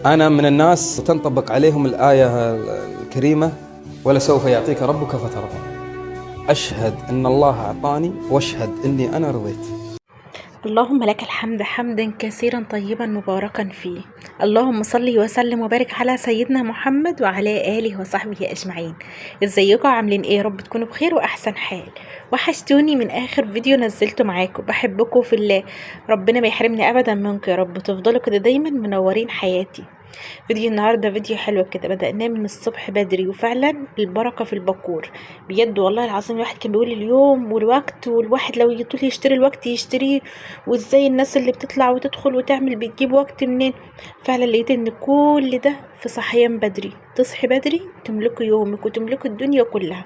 أنا من الناس تنطبق عليهم الآية الكريمة ولسوف يعطيك ربك فترضى. أشهد أن الله أعطاني وأشهد أني أنا رضيت. اللهم لك الحمد حمدا كثيرا طيبا مباركا فيه. اللهم صل وسلم وبارك على سيدنا محمد وعلى آله وصحبه أجمعين. ازيكم عاملين ايه؟ رب تكونوا بخير وأحسن حال. وحشتوني من آخر فيديو نزلته معاكم، بحبكم في الله. ربنا ما يحرمني أبدا منكم يا رب، تفضلوا كده دايما منورين حياتي. فيديو النهارده فيديو حلو كده، بدأناه من الصبح بدري، وفعلا البركة في البكور بجد والله العظيم. الواحد كان بيقول اليوم والوقت، والواحد لو يطول يشتري الوقت يشتريه، وازاي الناس اللي بتطلع وتدخل وتعمل بتجيب وقت منين. فعلا لقيت ان كل ده في صحيان بدري، تصحي بدري تملكي يومك وتملكي الدنيا كلها.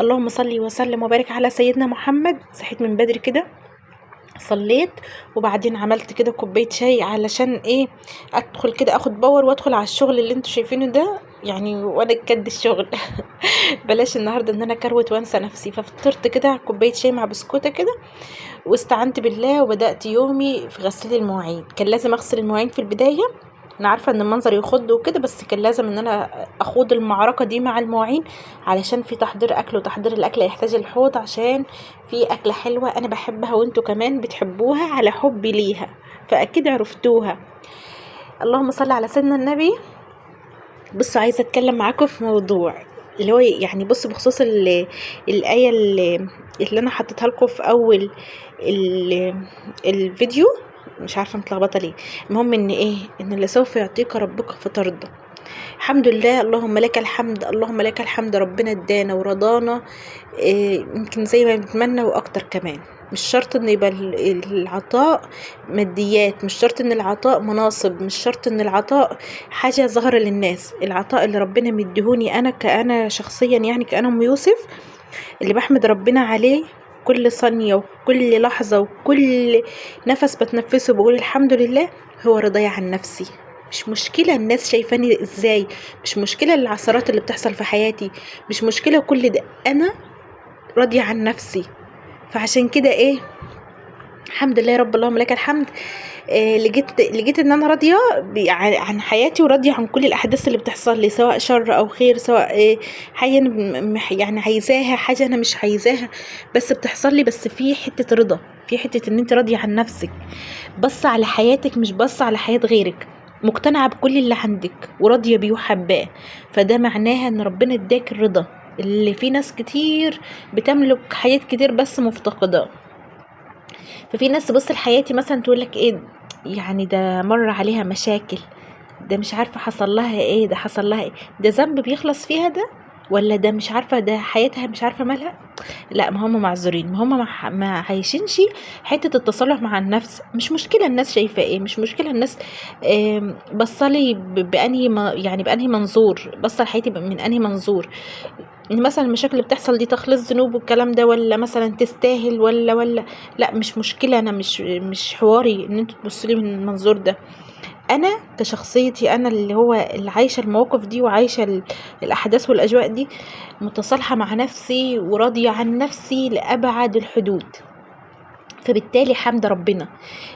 اللهم صل وسلم وبارك على سيدنا محمد. صحيت من بدري كده، صليت، وبعدين عملت كده كوبايه شاي علشان ايه، ادخل كده اخد باور وادخل على الشغل اللي انتوا شايفينه ده يعني، وانا كد الشغل. بلاش النهارده ان انا كروت وانسى نفسي. ففطرت كده كوبايه شاي مع بسكوته كده، واستعنت بالله وبدات يومي في غسيل المواعين. كان لازم اغسل المواعين في البدايه، انا عارفه ان المنظر يخض وكده، بس كان لازم ان انا اخوض المعركه دي مع المواعين، علشان في تحضير اكل، وتحضير الاكل يحتاج الحوض، عشان في اكله حلوه انا بحبها وانتوا كمان بتحبوها على حبي ليها، فاكيد عرفتوها. اللهم صل على سيدنا النبي. بصوا عايزه اتكلم معاكم في موضوع اللي هو يعني، بصوا بخصوص الايه اللي انا حطيتها لكم في اول الفيديو. مش عارفه متلخبطه ليه. المهم ان ايه، ان اللي سوف يعطيك ربك فترضى. الحمد لله، اللهم لك الحمد، اللهم لك الحمد. ربنا ادانا ورضانا، يمكن زي ما بنتمنى واكتر كمان. مش شرط ان يبقى العطاء ماديات، مش شرط ان العطاء مناصب، مش شرط ان العطاء حاجة ظاهرة للناس. العطاء اللي ربنا مديهوني انا كأنا شخصيا، يعني كأنا ام يوسف، اللي بحمد ربنا عليه كل ثانية وكل لحظة وكل نفس بتنفسه بقول الحمد لله، هو رضاي عن نفسي. مش مشكلة الناس شايفاني ازاي، مش مشكلة العثرات اللي بتحصل في حياتي، مش مشكلة كل ده، انا راضية عن نفسي. فعشان كده ايه، الحمد لله رب، اللهم لك الحمد. لقيت ان انا راضيه عن حياتي، وراضيه عن كل الاحداث اللي بتحصل لي، سواء شر او خير، سواء حاجه انا يعني عايزاها، حاجه انا مش عايزاها، بس بتحصل لي. بس في حته رضا، في حته ان انت راضيه عن نفسك، بص على حياتك مش بص على حياه غيرك، مقتنعه بكل اللي عندك وراضيه بيه وحباه. فده معناها ان ربنا اداك الرضا، اللي في ناس كتير بتملك حياة كتير بس مفتقدة. ففي ناس تبص لحياتي مثلا تقول لك ايه، يعني ده مر عليها مشاكل، ده مش عارفه حصل لها ايه، ده حصل لها ايه، ده ذنب بيخلص فيها ده، ولا ده مش عارفه، ده حياتها مش عارفه مالها. لا، ما هم معذورين، ما هم ما عايشينش حته التصالح مع النفس. مش مشكله الناس شايفه ايه، مش مشكله الناس بصلي بانهي يعني بانهي منظور، بصل حياتي من انهي منظور. ان مثلا المشاكل اللي بتحصل دي تخلص ذنوب والكلام ده، ولا مثلا تستاهل، ولا لا، مش مشكله. انا مش حواري ان انتوا تبصوا لي من المنظور ده. انا كشخصيتي، انا اللي هو اللي عايشه المواقف دي وعايشه الاحداث والاجواء دي، متصالحه مع نفسي وراضيه عن نفسي لابعد الحدود. فبالتالي حمد ربنا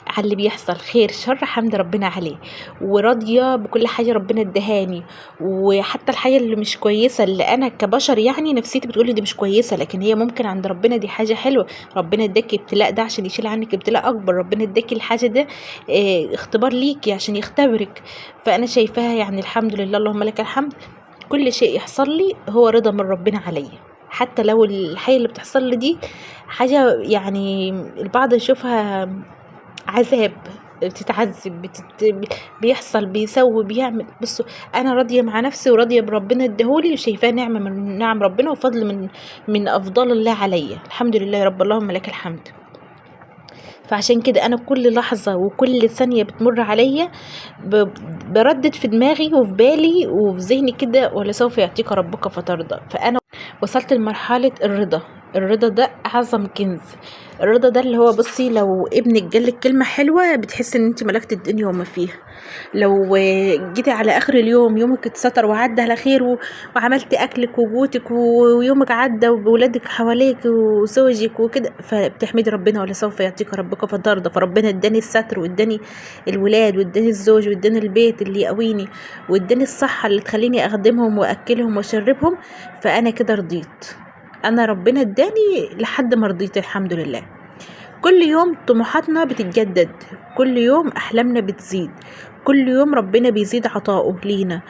على اللي بيحصل، خير شر حمد ربنا عليه، وراضيه بكل حاجه ربنا ادهاني. وحتى الحاجه اللي مش كويسه، اللي انا كبشر يعني نفسيتي بتقولي دي مش كويسه، لكن هي ممكن عند ربنا دي حاجه حلوه. ربنا اداكي ابتلاء ده عشان يشيل عنك ابتلاء اكبر، ربنا اداكي الحاجه ده اختبار ليكي عشان يختبرك. فانا شايفاها يعني الحمد لله، اللهم لك الحمد. كل شيء يحصل لي هو رضا من ربنا عليا، حتى لو الحاجة اللي بتحصل لي دي حاجة يعني البعض يشوفها عذاب، بتتعذب، بيحصل، بيسوي، بيعمل. بصوا، انا راضيه مع نفسي وراضيه بربنا اداهولي، وشايفاه نعمه من نعم ربنا وفضل من افضال الله عليا. الحمد لله يا رب، اللهم لك الحمد. فعشان كده انا كل لحظه وكل ثانيه بتمر عليا بردد في دماغي وفي بالي وفي ذهني كده، ولسوف يعطيك ربك فترضى. فانا وصلت لمرحله الرضا، الرضا ده اعظم كنز. الرضا ده اللي هو بصي، لو ابنك جالك كلمة حلوة بتحس ان انت ملكت الدنيا وما فيها. لو جيتي على اخر اليوم يومك اتستر وعدى على خير وعملتي اكلك وجوتك ويومك عدى وولادك حواليك وزوجك وكده، فبتحمدي ربنا ولا سوف يعطيك ربك فترضى. فربنا اداني الستر واداني الولاد واداني الزوج واداني البيت اللي يقويني واداني الصحة اللي تخليني اخدمهم واكلهم واشربهم، فانا كده رضيت. انا ربنا اداني لحد ما رضيت الحمد لله. كل يوم طموحاتنا بتتجدد، كل يوم احلامنا بتزيد، كل يوم ربنا بيزيد عطاؤه لينا.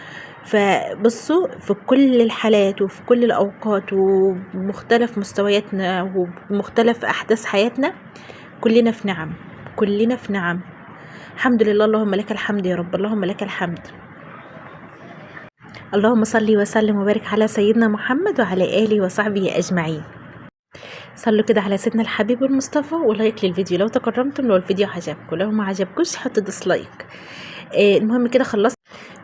فبصوا في كل الحالات وفي كل الاوقات ومختلف مستوياتنا ومختلف احداث حياتنا، كلنا في نعم، كلنا في نعم. الحمد لله، اللهم لك الحمد يا رب، اللهم لك الحمد. اللهم صل وسلم وبارك على سيدنا محمد وعلى آله وصحبه أجمعين. صلوا كده على سيدنا الحبيب المصطفى، ولايك للفيديو لو تكرمتم، لو الفيديو عجبكم، لو ما عجبكوش حطوا ديسلايك. المهم كده خلصت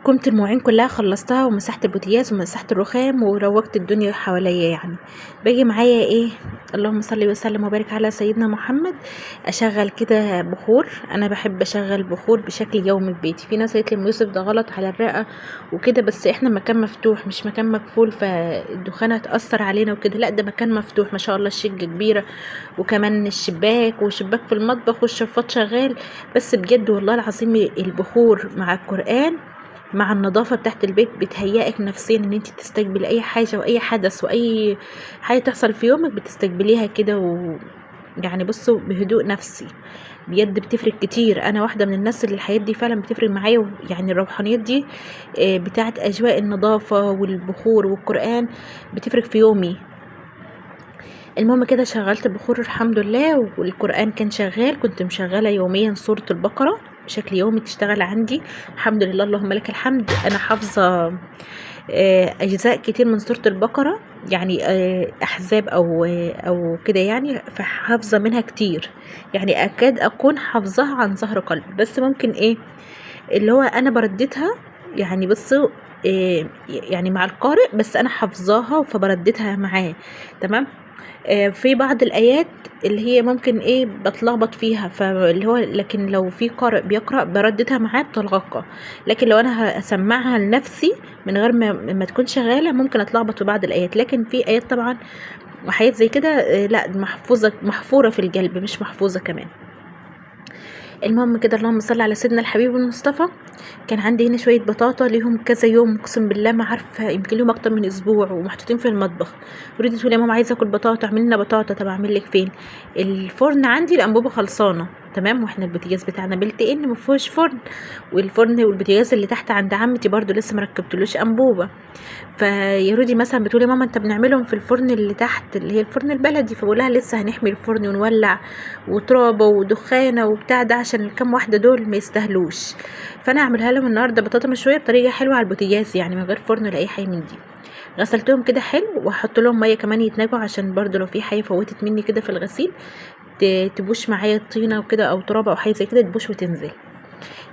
كومة المواعين كلها، خلصتها ومسحت البوتياز ومسحت الرخام وروقت الدنيا حواليا. يعني باجي معايا ايه، اللهم صل وسلم وبارك على سيدنا محمد، اشغل كده بخور. انا بحب اشغل بخور بشكل يومي في بيتي. في ناس قالت لي يوسف ده غلط على الرئه وكده، بس احنا مكان مفتوح مش مكان مقفول، فالدخانه هتاثر علينا وكده. لا، ده مكان مفتوح ما شاء الله، الشقه كبيره وكمان الشباك وشباك في المطبخ والشفاط شغال. بس بجد والله العظيم البخور مع القرآن مع النظافة بتاعت البيت بتهيئك نفسيا ان انت تستقبل اي حاجة واي حدث واي حاجة تحصل في يومك بتستقبليها كده يعني بصوا بهدوء نفسي. بجد بتفرق كتير. انا واحدة من الناس اللي الحياة دي فعلا بتفرق معايا، يعني الروحانيات دي بتاعت اجواء النظافة والبخور والقرآن بتفرق في يومي. المهم كده شغلت البخور الحمد لله، والقرآن كان شغال. كنت مشغلة يوميا سورة البقرة بشكل يومي تشتغل عندي الحمد لله، اللهم لك الحمد. انا حافظة اجزاء كتير من سورة البقرة، يعني احزاب او كده يعني، فحافظة منها كتير، يعني اكاد اكون حافظاها عن ظهر قلب. بس ممكن ايه اللي هو انا برددها، يعني بصوا يعني مع القارئ، بس انا حافظاها فبرددها معاه تمام. في بعض الآيات اللي هي ممكن ايه بتلخبط فيها، فاللي هو لكن لو في قارئ بيقرأ برددها معاه بطلاقة. لكن لو انا هسمعها لنفسي من غير ما تكون شغالة ممكن اتلخبط في بعض الآيات. لكن في آيات طبعا وحاجات زي كده لا محفوظة محفورة في القلب مش محفوظة كمان. المهم كده اللهم صل على سيدنا الحبيب المصطفى. كان عندي هنا شويه بطاطا ليهم كذا يوم، اقسم بالله ما عارفه يمكن ليهم اكتر من اسبوع ومحطوطين في المطبخ. وريدي تقول يا ماما عايزه اكل بطاطا، اعمل لنا بطاطا. طب اعمل لك فين؟ الفرن عندي الانبوبه خلصانه تمام، واحنا البوتاجاز بتاعنا بلت ان ما فيهوش فرن، والفرن والبوتاجاز اللي تحت عند عمتي برضو لسه ما ركبتلوش انبوبه. فيا رودي مثلا بتقولي ماما انت بنعملهم في الفرن اللي تحت اللي هي الفرن البلدي، فبقولها لسه هنحمي الفرن ونولع وترابه ودخانه وبتاع ده عشان الكام واحده دول ما يستاهلوش. فانا اعملها لهم النهارده بطاطا مشويه بطريقه حلوه على البوتاجاز، يعني من غير فرن ولا اي حاجه من دي. غسلتهم كده حلو وهحط لهم ميه كمان يتنجوا، عشان برضو لو في حاجه فوتت مني كده في الغسيل تبوش معايا الطينه وكده او ترابه او حاجه زي كده تبوش وتنزل.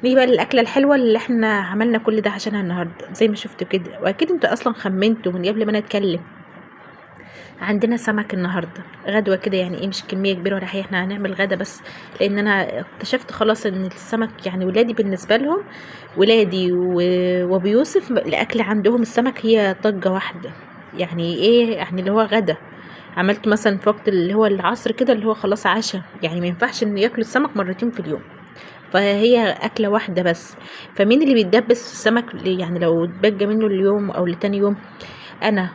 نيجي بقى للاكله الحلوه اللي احنا عملنا كل ده عشانها النهارده زي ما شفتوا كده، واكيد انتوا اصلا خمنتوا من قبل ما انا اتكلم. عندنا سمك النهارده غدوه كده، يعني ايه مش كميه كبيره ولا حاجه، احنا هنعمل غدا بس، لان انا اكتشفت خلاص ان السمك يعني ولادي بالنسبه لهم، ولادي وابو يوسف الاكل عندهم السمك هي طجه واحده، يعني ايه يعني اللي هو غدا. عملت مثلا في وقت اللي هو العصر كده اللي هو خلاص عشاء، يعني ما ينفعش ان ياكلوا السمك مرتين في اليوم، فهي اكله واحده بس. فمين اللي بيتدبس في السمك يعني لو اتبقى منه اليوم او لتاني يوم؟ انا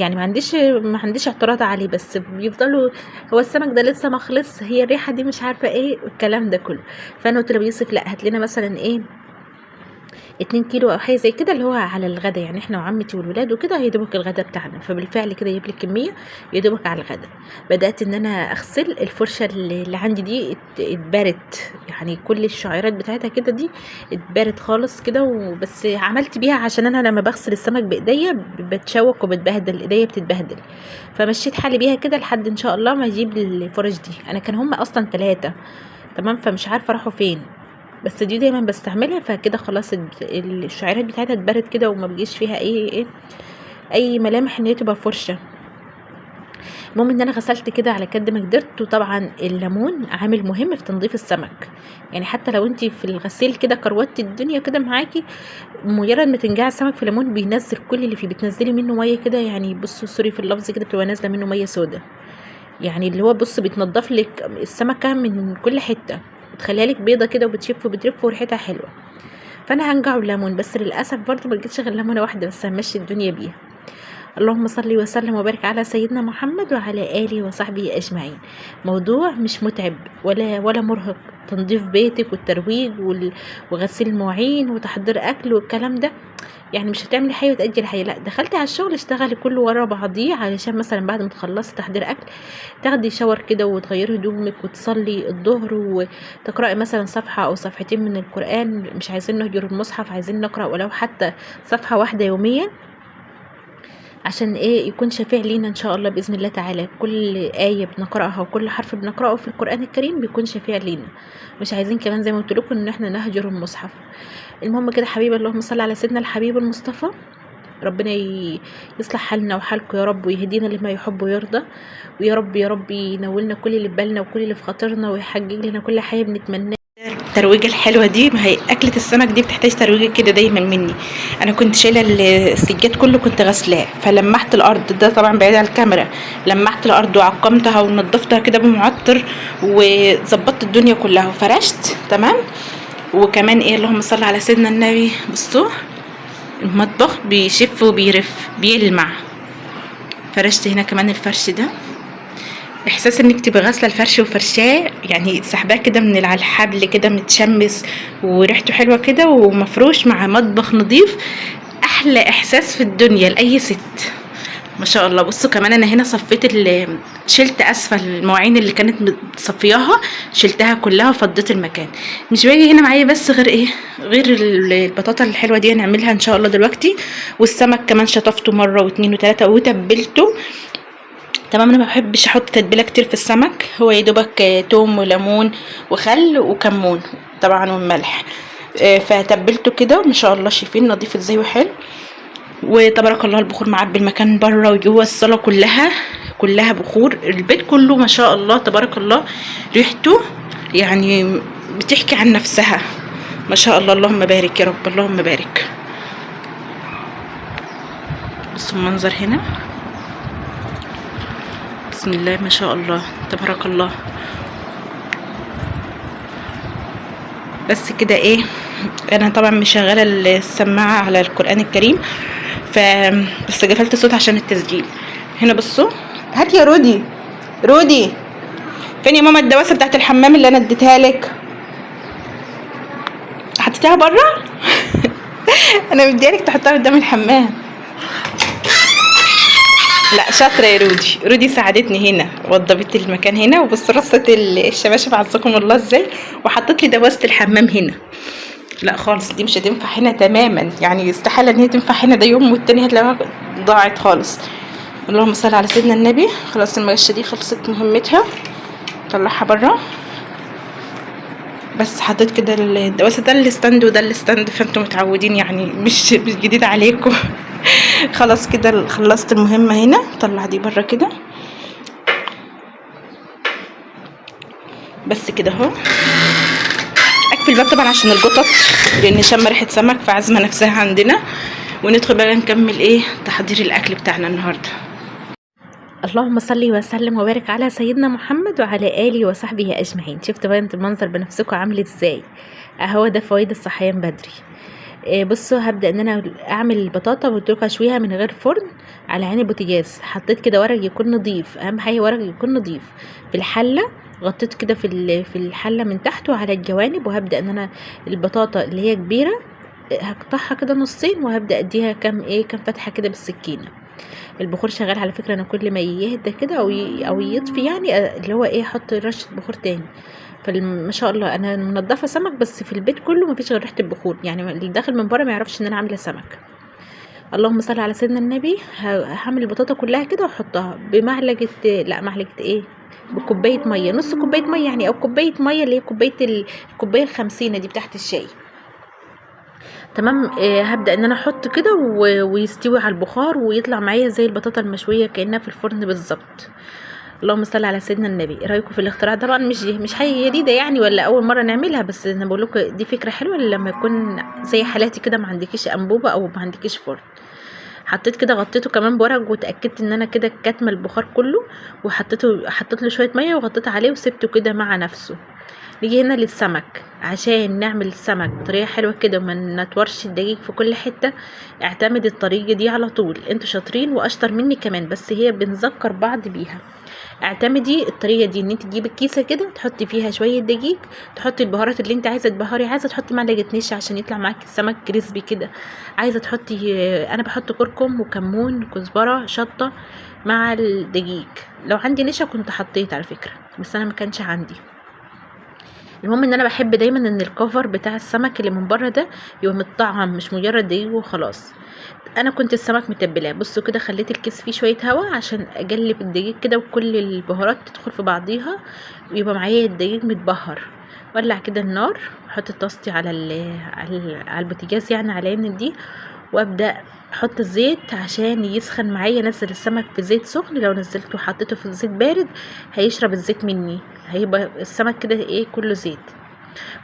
يعني ما عنديش اعتراض عليه، بس بيفضلوا هو السمك ده لسه ما خلص، هي الريحه دي مش عارفه ايه الكلام ده كله. فانا قلت له يوسف لا هات لنا مثلا ايه 2 كيلو او حاجه زي كده اللي هو على الغدا، يعني احنا وعمتي والولاد وكده يدوبك الغدا بتاعنا. فبالفعل كده يجيب لي كميه يدوبك على الغدا. بدات ان انا اغسل الفرشه اللي عندي دي اتبرت، يعني كل الشعيرات بتاعتها كده دي اتبرت خالص كده، وبس عملت بيها عشان انا لما بغسل السمك بايديا بتشوك وبتبهدل ايديا بتتبهدل، فمشيت حالي بيها كده لحد ان شاء الله ما اجيب الفرش دي. انا كان هم اصلا 3 تمام، فمش عارفه راحوا فين، بس دي دايما بستعملها. فكده خلاص الشعيرات بتاعتها اتبرد كده وما بيجيش فيها اي ملامح ان هي تبقى فرشه. المهم ان انا غسلت كده على قد ما قدرت. وطبعا الليمون عامل مهم في تنظيف السمك، يعني حتى لو انت في الغسيل كده كروت الدنيا كده معاكي، مجرد ما تنجعي السمك في ليمون بينزل كل اللي فيه، بتنزلي منه ميه كده، يعني بصوا سوري في اللفظ كده، بتبقى نازله منه ميه سودا، يعني اللي هو بص بتنضف لك السمكه من كل حته، بتخليها لك بيضه كده وبتشف وبترف وريحتها حلوه. فانا هنجعه ليمون، بس للاسف برضو ما لقيتش غير ليمونه واحده بس، همشي الدنيا بيها. اللهم صل وسلم وبارك على سيدنا محمد وعلى آله وصحبه أجمعين. موضوع مش متعب ولا مرهق، تنظيف بيتك والترويج وغسيل المواعين وتحضير أكل والكلام ده، يعني مش هتعملي حاجة وتأجلي حاجة، لا دخلتي على الشغل اشتغلي كله ورا بعضيه، علشان مثلا بعد ما تخلصي تحضير أكل تاخدي شاور كده وتغيري هدومك وتصلي الظهر وتقرأي مثلا صفحة أو صفحتين من القرآن. مش عايزين نهجر المصحف، عايزين نقرأ ولو حتى صفحة واحدة يوميا، عشان ايه يكون شفيع لينا ان شاء الله باذن الله تعالى. كل ايه بنقراها وكل حرف بنقراه في القران الكريم بيكون شفيع لينا، مش عايزين كمان زي ما قلت لكم ان احنا نهجر المصحف. المهم كده حبيبي، اللهم صل على سيدنا الحبيب المصطفى. ربنا يصلح حالنا وحالكم يا رب، ويهدينا لما يحب ويرضى، ويا رب يا رب ينولنا كل اللي في بالنا وكل اللي في خاطرنا، ويحقق لنا كل حاجه بنتمناها. الترويجه الحلوه دي، ما هي اكله السمك دي بتحتاج ترويجه كده دايما مني. انا كنت شايله السجاد كله، كنت غسلاه، فلمحت الارض، ده طبعا بعيد عن الكاميرا، لمحت الارض وعقمتها ونضفتها كده بمعطر وظبطت الدنيا كلها وفرشت تمام. وكمان ايه، اللهم صل على سيدنا النبي، بصوا المطبخ بيشف وبيرف بيلمع. فرشت هنا كمان الفرش ده، احساس انك تبقى غاسله الفرش وفرشاه، يعني سحباه كده من على الحبل كده متشمس وريحته حلوه كده ومفروش مع مطبخ نظيف، احلى احساس في الدنيا لاي ست ما شاء الله. بصوا كمان انا هنا صفيت شلت اسفل المواعين اللي كانت صفياها، شلتها كلها وفضيت المكان. مش باجي هنا معايا بس غير ايه، غير البطاطا الحلوه دي هنعملها ان شاء الله دلوقتي، والسمك كمان شطفته مره واثنين وثلاثه وتبلته تمام. انا ما بحبش احط تتبيله كتير في السمك، هو يا دوبك توم وليمون وخل وكمون طبعا والملح، فتبلته كده ما شاء الله. شايفين نضيف ازاي وحلو، وتبارك الله البخور معبي المكان بره وجوه، الصاله كلها بخور، البيت كله ما شاء الله تبارك الله، ريحته يعني بتحكي عن نفسها ما شاء الله. اللهم بارك يا رب، اللهم بارك. بصوا المنظر هنا، بسم الله ما شاء الله تبارك الله. بس كده ايه، انا طبعا مشغله السماعه على القران الكريم، بس قفلت الصوت عشان التسجيل. هنا بصوا، هات يا رودي فين يا ماما الدواسه بتاعت الحمام اللي انا اديتها لك؟ حطيتها بره انا مديالك تحطها قدام الحمام. لا شاطره يا رودي ساعدتني هنا، وضبت المكان هنا، وبص رصت الشباشب عزكم الله ازاي، وحطت لي دواسه الحمام هنا. لا خالص دي مش هتنفع هنا تماما، يعني استحاله ان هي تنفع هنا، ده يوم والتاني هتلاقيها ضاعت خالص. اللهم صل على سيدنا النبي. خلاص المجشه دي خلصت مهمتها، طلعها بره. بس حطيت كده الدواسه، ده الستاند وده الستاند، فانتم متعودين يعني مش جديد عليكم خلاص كده خلصت المهمه هنا. طلع دي بره كده، بس كده اهو. اقفل الباب طبعا عشان القطط، لان شم ريحه سمك فعزمه نفسها عندنا. وندخل بقى نكمل ايه تحضير الاكل بتاعنا النهارده. اللهم صل وسلم وبارك على سيدنا محمد وعلى اله وصحبه اجمعين. شفتوا بقى انتوا المنظر بنفسكم عامل ازاي؟ اهو ده فوائد الصحيان بدري. بصوا هبدا ان انا اعمل البطاطا واتركها اشويها من غير فرن على عين البوتاجاز. حطيت كده ورق يكون نظيف، اهم حاجه ورق يكون نظيف. في الحله غطيت كده في الحله من تحت وعلى الجوانب، وهبدا ان انا البطاطا اللي هي كبيره هقطعها كده نصين، وهبدا اديها كام فتحه كده بالسكينه. البخور شغال على فكره، انا كل ما يهدى كده او يطفي يعني اللي هو ايه احط رشه بخور تاني. فما شاء الله انا منضفه سمك، بس في البيت كله مفيش غير ريحه البخور، يعني اللي داخل من بره ما يعرفش ان انا عامله سمك. اللهم صل على سيدنا النبي. هعمل البطاطا كلها كده واحطها بمعلقه، لا معلقه ايه، بكوبايه ميه، نص كوبايه ميه يعني، او كوبايه ميه اللي هي الكوبايه 50 دي بتاعت الشاي. تمام. هبدأ ان انا احط كده ويستوي على البخار ويطلع معايا زي البطاطا المشوية كأنها في الفرن بالظبط. اللهم صل على سيدنا النبي. ايه رايكم في الاختراع؟ طبعا مش حاجه جديده يعني ولا اول مره نعملها، بس انا بقول لكم دي فكره حلوه لما يكون زي حالاتي كده ما عندكيش انبوبه او ما عندكيش فرن. حطيت كده، غطيته كمان بورق وتاكدت ان انا كده كاتمه البخار كله، حطيت له شويه ميه وغطيت عليه وسبته كده مع نفسه. نيجي هنا للسمك، عشان نعمل السمك بطريقه حلوه كده وما نتورش الدقيق في كل حته. اعتمد الطريقه دي على طول، انتوا شاطرين واشطر مني كمان، بس هي بنذكر بعض بيها. اعتمدي الطريقه دي، ان انت تجيبي الكيسه كده تحطي فيها شويه دقيق، تحطي البهارات اللي انت عايزه تبهري، عايزه تحطي معلقه نشا عشان يطلع معاكي السمك كريسبي كده، عايزه تحطي انا بحط كركم وكمون كزبره شطه مع الدقيق. لو عندي نشا كنت حطيت على فكره، بس انا ما كانش عندي. المهم ان انا بحب دايما ان الكفر بتاع السمك اللي من بره ده يبقى متطعم، مش مجرد دقيق وخلاص. انا كنت السمك متبلاه، بصوا كده خليت الكيس فيه شويه هوا عشان اجلب الدقيق كده وكل البهارات تدخل في بعضيها ويبقى معايا الدقيق متبهر. ولع كده النار، احط طاستي على البوتاجاز يعني على ان دي، وابدا احط الزيت عشان يسخن معايا. انزل السمك في زيت سخن، لو نزلته وحطيته في زيت بارد هيشرب الزيت مني، هيبقى السمك كده ايه كله زيت.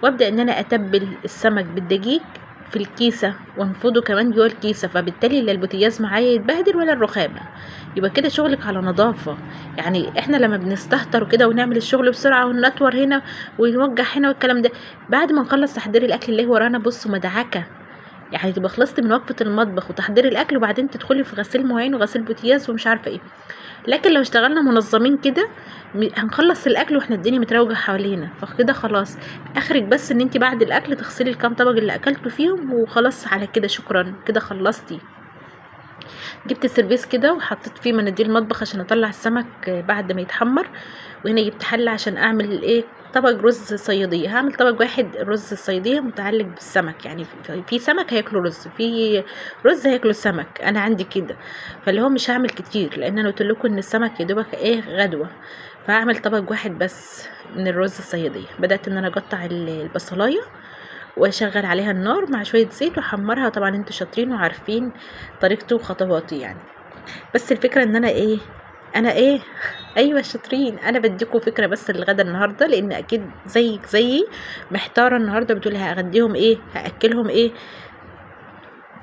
وابدا ان انا اتبل السمك بالدقيق في الكيسه وانفضه كمان جوه الكيسه، فبالتالي لا البوتاجاز معايا يتبهدل ولا الرخامه. يبقى كده شغلك على نظافه. يعني احنا لما بنستهتر كده ونعمل الشغل بسرعه وننطور هنا ونوجع هنا والكلام ده، بعد ما نخلص تحضير الاكل اللي ورانا بصوا مدعكه. يعني تبقى خلصت من وقفه المطبخ وتحضير الاكل وبعدين تدخلي في غسيل مواعين وغسيل بوتاجاز ومش عارفه ايه. لكن لو اشتغلنا منظمين كده هنخلص الاكل واحنا الدنيا متروجه حوالينا، فكده خلاص اخرك بس ان انت بعد الاكل تغسلي الكام طبق اللي اكلتوا فيهم وخلاص، على كده شكرا كده خلصتي. جبت السيرفيس كده وحطيت فيه مناديل مطبخ عشان اطلع السمك بعد ما يتحمر. وهنا جبت حله عشان اعمل ايه طبق رز صياديه. هعمل طبق واحد رز الصياديه متعلق بالسمك، يعني في سمك هياكلوا رز، في رز هياكلوا سمك، انا عندي كده. فاللي هو مش هعمل كتير لان انا قلت لكم ان السمك يا دوبك ايه غدوه، فهعمل طبق واحد بس من الرز الصياديه. بدات ان انا اقطع البصلايه واشغل عليها النار مع شويه زيت واحمرها. طبعا انتوا شاطرين وعارفين طريقته وخطواتي يعني، بس الفكره ان انا ايه ايوه شاطرين. انا بديكم فكره بس للغدا النهارده، لان اكيد زيك زيي محتاره النهارده بتقولي هاغديهم ايه هاكلهم ايه.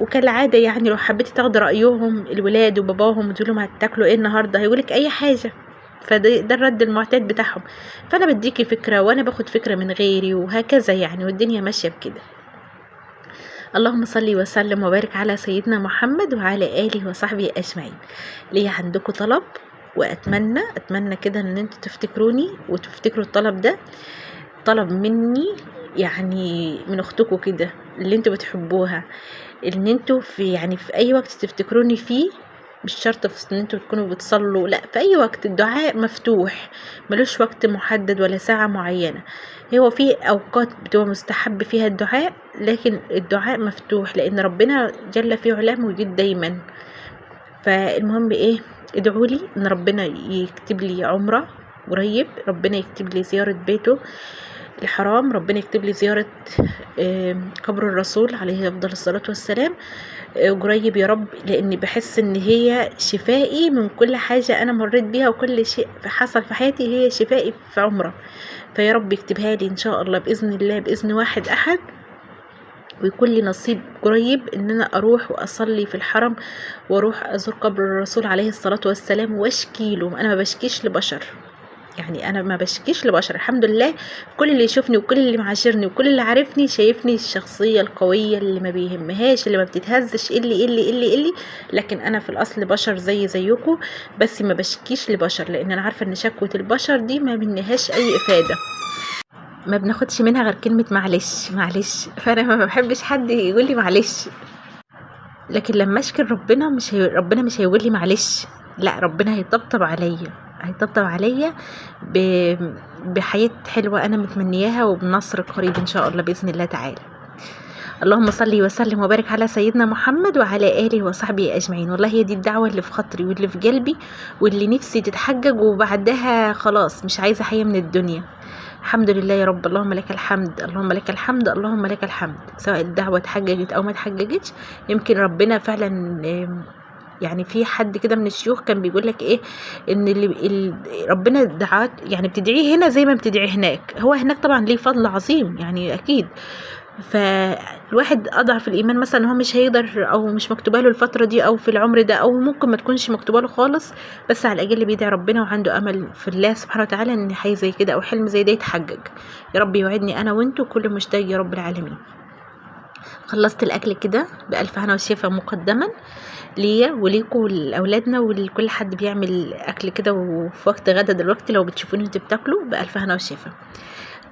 وكالعاده يعني لو حبيتي تاخدي رايهم الولاد وباباهم وتقول لهم هتاكلوا ايه النهارده هيقولك اي حاجه، فده الرد المعتاد بتاعهم. فانا بديكي فكره وانا باخد فكره من غيري وهكذا يعني، والدنيا ماشيه بكده. اللهم صل وسلم وبارك على سيدنا محمد وعلى اله وصحبه اجمعين. ليا عندكم طلب، واتمنى كده ان انتوا تفتكروني وتفتكروا الطلب ده. طلب مني يعني من اختكم كده اللي انتوا بتحبوها، ان انتوا في اي وقت تفتكروني فيه. مش شرط في ان انتوا تكونوا بتصلوا، لا في اي وقت الدعاء مفتوح، ملوش وقت محدد ولا ساعة معينة. هو في اوقات بتبقى مستحب فيها الدعاء، لكن الدعاء مفتوح لان ربنا جل في علاه موجود دايما. فالمهم ايه، ادعوا لي ان ربنا يكتب لي عمره قريب، ربنا يكتب لي زيارة بيته الحرام، ربنا يكتب لي زيارة قبر الرسول عليه افضل الصلاة والسلام قريب يا رب، لاني بحس ان هي شفائي من كل حاجة انا مريت بيها، وكل شيء حصل في حياتي هي شفائي في عمره. فيا رب يكتبها لي ان شاء الله باذن الله، باذن واحد احد، ويكون لي نصيب قريب ان انا اروح واصلي في الحرم واروح ازور قبر الرسول عليه الصلاة والسلام واشكي له. انا ما بشكيش لبشر، يعني انا ما بشكيش لبشر الحمد لله. كل اللي يشوفني وكل اللي معاشرني وكل اللي عارفني شايفني الشخصية القوية اللي ما بيهمهاش، اللي ما بتتهزش اللي لكن انا في الاصل بشر زيكم، بس ما بشكيش لبشر لان انا عارفة ان شكوة البشر دي ما منهاش اي افادة، ما بناخدش منها غير كلمة معلش. فانا ما بحبش حد يقول لي معلش، لكن لما اشكي ربنا ربنا مش هيقول لي معلش، لا ربنا هيطبطب عليا بحياة حلوة انا متمنياها وبنصر قريب ان شاء الله باذن الله تعالى. اللهم صل وسلم وبارك على سيدنا محمد وعلى اله وصحبه اجمعين. والله هي دي الدعوه اللي في خاطري واللي في قلبي واللي نفسي تتحقق، وبعدها خلاص مش عايزه حاجه من الدنيا. الحمد لله يا رب، اللهم لك الحمد، اللهم لك الحمد، اللهم لك الحمد. سواء الدعوة اتحججت او ما اتحججتش، يمكن ربنا فعلا يعني في حد كده من الشيوخ كان بيقول لك ايه، ان ربنا دعاك يعني بتدعيه هنا زي ما بتدعيه هناك. هو هناك طبعا ليه فضل عظيم يعني اكيد، فالواحد اضعف الايمان مثلا هو مش هيقدر او مش مكتوبه له الفتره دي او في العمر ده، او ممكن ما تكونش مكتوبه له خالص، بس على الاقل بيدعي ربنا وعنده امل في الله سبحانه وتعالى ان حاجه زي كده او حلم زي ده يتحقق. يا رب يوعدني انا وانتو كل مشتاق يا رب العالمين. خلصت الاكل كده بالف هنا وشفا مقدما ليا وليكوا ولأولادنا ولكل حد بيعمل اكل كده، وفي وقت غدا دلوقتي لو بتشوفوني انتوا بتاكلوا بألف هنا وشفا.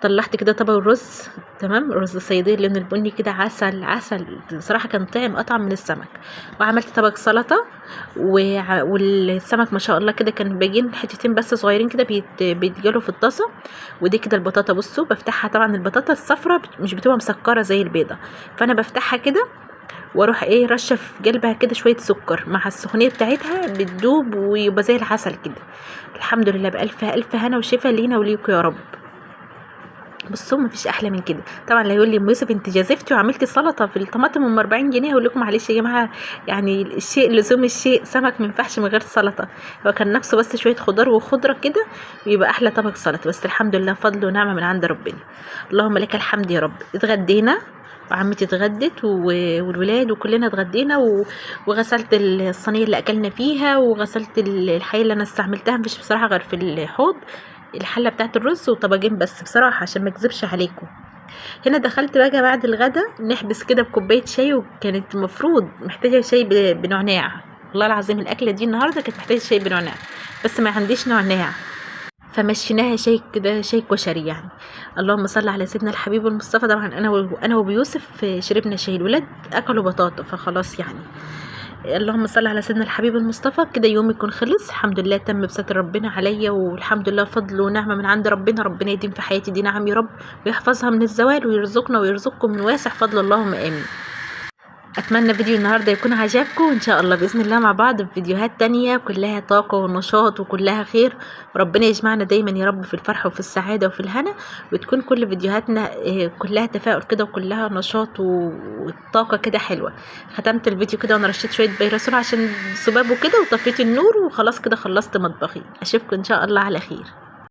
طلعت كده طبق الرز، تمام، رز صياديه اللون البني كده، عسل عسل بصراحه، كان طعم اطعم من السمك. وعملت طبق سلطه والسمك ما شاء الله كده كان باجين حتتين بس صغيرين كده بيتجلوا في الطاسه. ودي كده البطاطا، بصوا بفتحها، طبعا البطاطا الصفراء مش بتبقى مسكره زي البيضه، فانا بفتحها كده واروح ايه رشه في قلبها كده شويه سكر، مع السخونيه بتاعتها بتدوب ويبقى زي العسل كده. الحمد لله بألف ألف هنا وشفا لينا وليكوا يا رب. بصوا مفيش احلى من كده. طبعا اللي هيقول لي ام يوسف انت جازفتي وعملتي سلطه في الطماطم ام 40 جنيه، هقول لكم معلش يا جماعه، يعني الشيء لزوم الشيء، سمك ما ينفعش من غير سلطه. هو كان نفسه بس شويه خضار وخضره كده يبقى احلى طبق سلطه، بس الحمد لله فضل ونعمه من عند ربنا. اللهم لك الحمد يا رب. اتغدينا وعمتي اتغدت والولاد وكلنا اتغدينا وغسلت الصينيه اللي اكلنا فيها، وغسلت الحاجه اللي انا استعملتها مفيش بصراحه غير في الحوض الحله بتاعت الرز وطبقين بس بصراحه عشان ما اكذبش عليكم. هنا دخلت بقى بعد الغدا نحبس كده بكوبايه شاي، وكانت المفروض محتاجه شاي بنعناع. والله العظيم الاكله دي النهارده كانت محتاجه شاي بنعناع، بس ما عنديش نعناع، فمشيناها شاي كده، شاي كشري يعني. اللهم صل على سيدنا الحبيب المصطفى. طبعا انا وبيوسف شربنا شاي، الولاد اكلوا بطاطا فخلاص يعني. اللهم صل على سيدنا الحبيب المصطفى. كده يوم يكون خلص الحمد لله، تم بستر ربنا عليا، والحمد لله فضل ونعمه من عند ربنا. ربنا يديم في حياتي دي نعم يا رب، ويحفظها من الزوال، ويرزقنا ويرزقكم من واسع فضل، اللهم امين. اتمنى فيديو النهارده يكون عجبكم، وان شاء الله باذن الله مع بعض في فيديوهات تانية كلها طاقه ونشاط وكلها خير. وربنا يجمعنا دايما يا رب في الفرح وفي السعاده وفي الهنا، وتكون كل فيديوهاتنا كلها تفاؤل كده وكلها نشاط والطاقه كده حلوه. ختمت الفيديو كده وانا رشيت شويه بيرسول عشان سبابه كده، وطفيت النور، وخلاص كده خلصت مطبخي. اشوفكم ان شاء الله على خير.